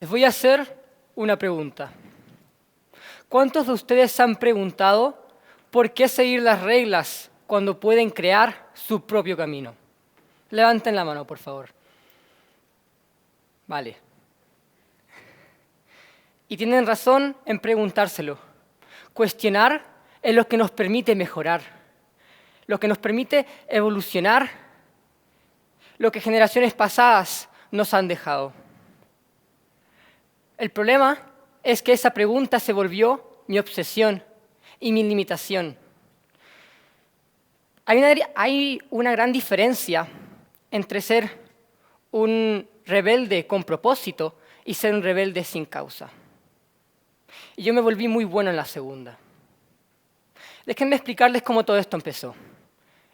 Les voy a hacer una pregunta. ¿Cuántos de ustedes se han preguntado por qué seguir las reglas cuando pueden crear su propio camino? Levanten la mano, por favor. Vale. Y tienen razón en preguntárselo. Cuestionar es lo que nos permite mejorar, lo que nos permite evolucionar, lo que generaciones pasadas nos han dejado. El problema es que esa pregunta se volvió mi obsesión y mi limitación. Hay una gran diferencia entre ser un rebelde con propósito y ser un rebelde sin causa. Y yo me volví muy bueno en la segunda. Déjenme explicarles cómo todo esto empezó.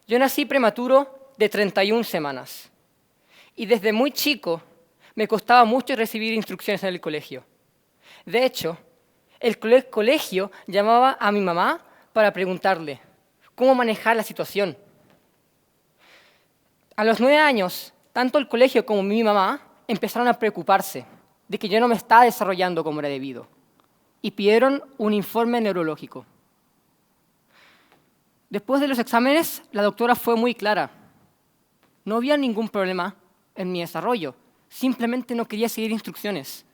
Yo nací prematuro de 31 semanas y desde muy chico me costaba mucho recibir instrucciones en el colegio. De hecho, el colegio llamaba a mi mamá para preguntarle cómo manejar la situación. A los 9 años, tanto el colegio como mi mamá empezaron a preocuparse de que yo no me estaba desarrollando como era debido y pidieron un informe neurológico. Después de los exámenes, la doctora fue muy clara. No había ningún problema en mi desarrollo, simplemente no quería seguir instrucciones.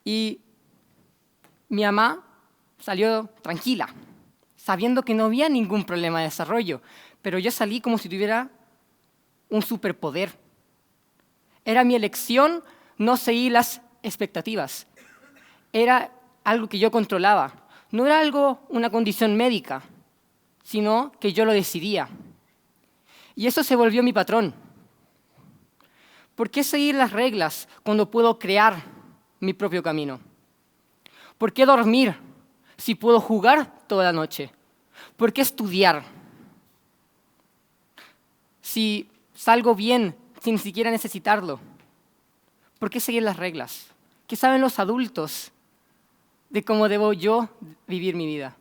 Y mi mamá salió tranquila, sabiendo que no había ningún problema de desarrollo, pero yo salí como si tuviera un superpoder. Era mi elección no seguir las expectativas. Era algo que yo controlaba. No era una condición médica, sino que yo lo decidía. Y eso se volvió mi patrón. ¿Por qué seguir las reglas cuando puedo crear mi propio camino? ¿Por qué dormir si puedo jugar toda la noche? ¿Por qué estudiar si salgo bien sin siquiera necesitarlo? ¿Por qué seguir las reglas? ¿Qué saben los adultos de cómo debo yo vivir mi vida?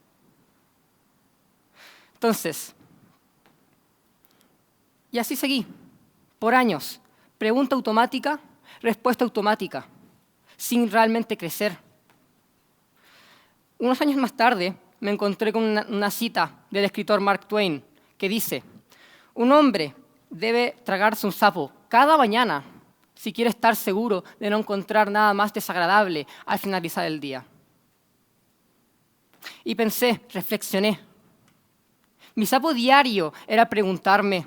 Entonces, y así seguí, por años. Pregunta automática, respuesta automática, sin realmente crecer. Unos años más tarde me encontré con una cita del escritor Mark Twain que dice: un hombre debe tragarse un sapo cada mañana si quiere estar seguro de no encontrar nada más desagradable al finalizar el día. Y pensé, reflexioné. Mi sapo diario era preguntarme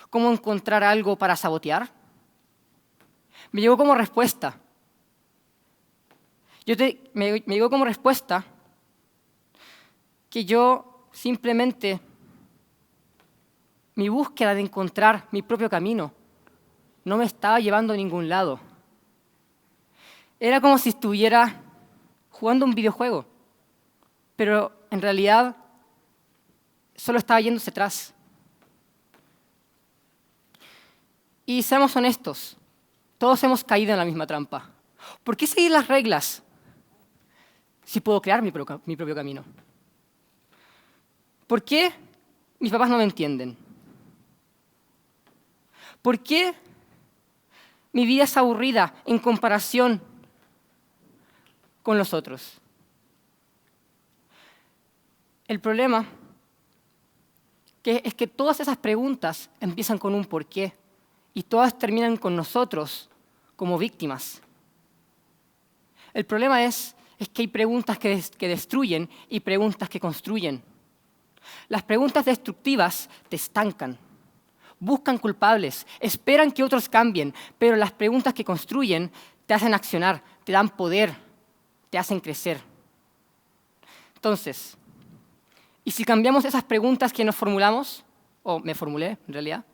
cómo encontrar algo para sabotear. Me llegó como respuesta. Me llegó como respuesta que yo simplemente, mi búsqueda de encontrar mi propio camino no me estaba llevando a ningún lado. Era como si estuviera jugando un videojuego, pero en realidad solo estaba yéndose atrás. Y seamos honestos, todos hemos caído en la misma trampa. ¿Por qué seguir las reglas si puedo crear mi propio camino? ¿Por qué mis papás no me entienden? ¿Por qué mi vida es aburrida en comparación con los otros? El problema es que todas esas preguntas empiezan con un por qué y todas terminan con nosotros como víctimas. El problema es que hay preguntas que destruyen y preguntas que construyen. Las preguntas destructivas te estancan, buscan culpables, esperan que otros cambien, pero las preguntas que construyen te hacen accionar, te dan poder, te hacen crecer. Entonces, ¿y si cambiamos esas preguntas que nos formulamos, o me formulé en realidad?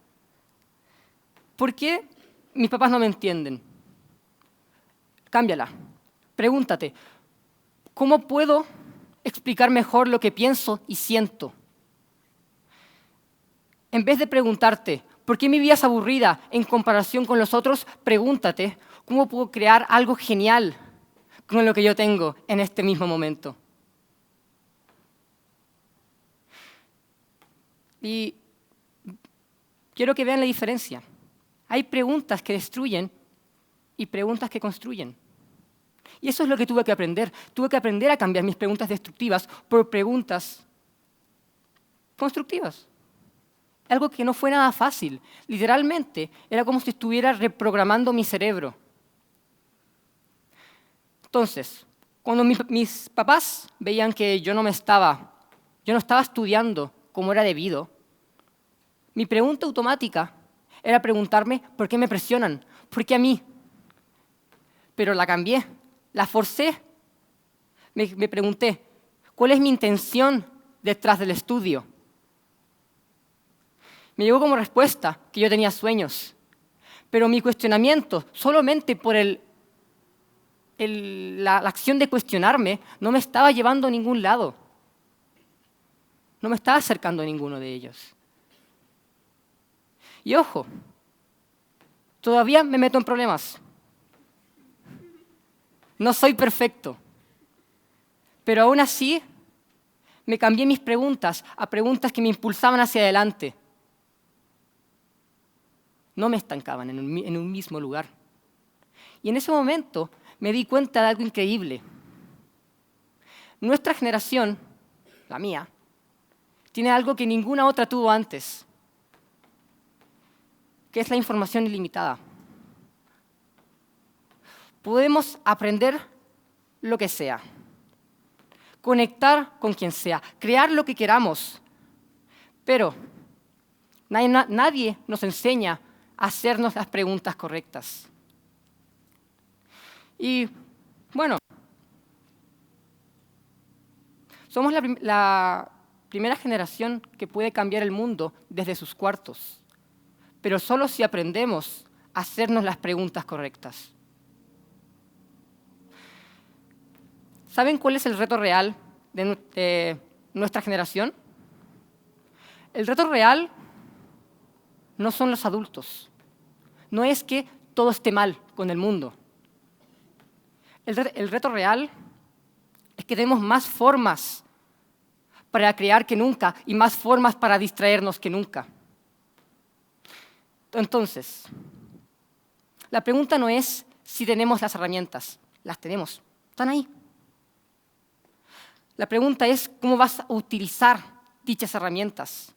¿Por qué mis papás no me entienden? Cámbiala. Pregúntate, ¿cómo puedo explicar mejor lo que pienso y siento? En vez de preguntarte, ¿por qué mi vida es aburrida en comparación con los otros? Pregúntate, ¿cómo puedo crear algo genial con lo que yo tengo en este mismo momento? Y quiero que vean la diferencia. Hay preguntas que destruyen y preguntas que construyen. Y eso es lo que tuve que aprender. Tuve que aprender a cambiar mis preguntas destructivas por preguntas constructivas. Algo que no fue nada fácil. Literalmente, era como si estuviera reprogramando mi cerebro. Entonces, cuando mis papás veían que yo no estaba estudiando como era debido, mi pregunta automática era preguntarme por qué me presionan, por qué a mí. Pero la cambié, la forcé. Me pregunté, ¿cuál es mi intención detrás del estudio? Me llegó como respuesta que yo tenía sueños, pero mi cuestionamiento, solamente por la acción de cuestionarme, no me estaba llevando a ningún lado. No me estaba acercando a ninguno de ellos. Y ojo, todavía me meto en problemas. No soy perfecto, pero aún así me cambié mis preguntas a preguntas que me impulsaban hacia adelante. No me estancaban en un mismo lugar. Y en ese momento me di cuenta de algo increíble. Nuestra generación, la mía, tiene algo que ninguna otra tuvo antes, que es la información ilimitada. Podemos aprender lo que sea, conectar con quien sea, crear lo que queramos, pero nadie nos enseña a hacernos las preguntas correctas. Y, bueno, somos la primera generación que puede cambiar el mundo desde sus cuartos, pero solo si aprendemos a hacernos las preguntas correctas. ¿Saben cuál es el reto real de nuestra generación? El reto real no son los adultos. No es que todo esté mal con el mundo. El reto real es que tenemos más formas para crear que nunca y más formas para distraernos que nunca. Entonces, la pregunta no es si tenemos las herramientas. Las tenemos, están ahí. La pregunta es cómo vas a utilizar dichas herramientas,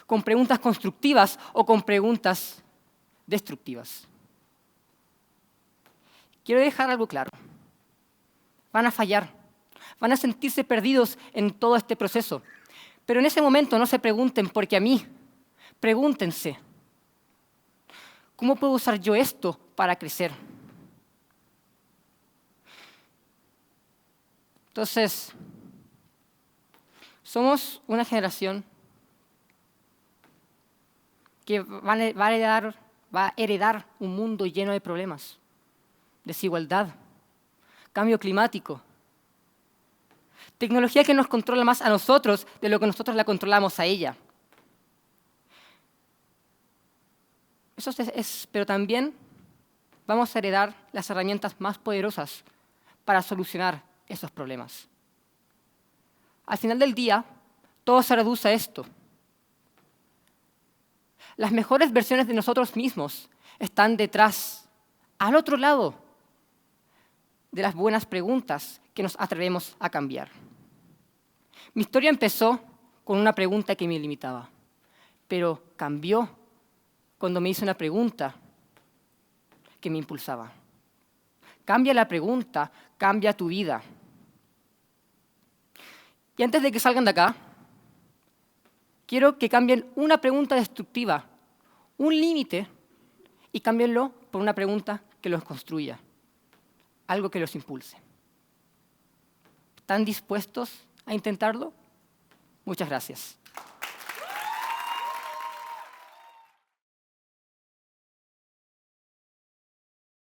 con preguntas constructivas o con preguntas destructivas. Quiero dejar algo claro. Van a fallar, van a sentirse perdidos en todo este proceso. Pero en ese momento no se pregunten por qué a mí. Pregúntense, ¿cómo puedo usar yo esto para crecer? Entonces, somos una generación que va a heredar un mundo lleno de problemas, desigualdad, cambio climático, tecnología que nos controla más a nosotros de lo que nosotros la controlamos a ella. Pero también vamos a heredar las herramientas más poderosas para solucionar esos problemas. Al final del día, todo se reduce a esto. Las mejores versiones de nosotros mismos están detrás, al otro lado, de las buenas preguntas que nos atrevemos a cambiar. Mi historia empezó con una pregunta que me limitaba, pero cambió cuando me hice una pregunta que me impulsaba. Cambia la pregunta, cambia tu vida. Y antes de que salgan de acá, quiero que cambien una pregunta destructiva, un límite, y cámbienlo por una pregunta que los construya, algo que los impulse. ¿Están dispuestos a intentarlo? Muchas gracias.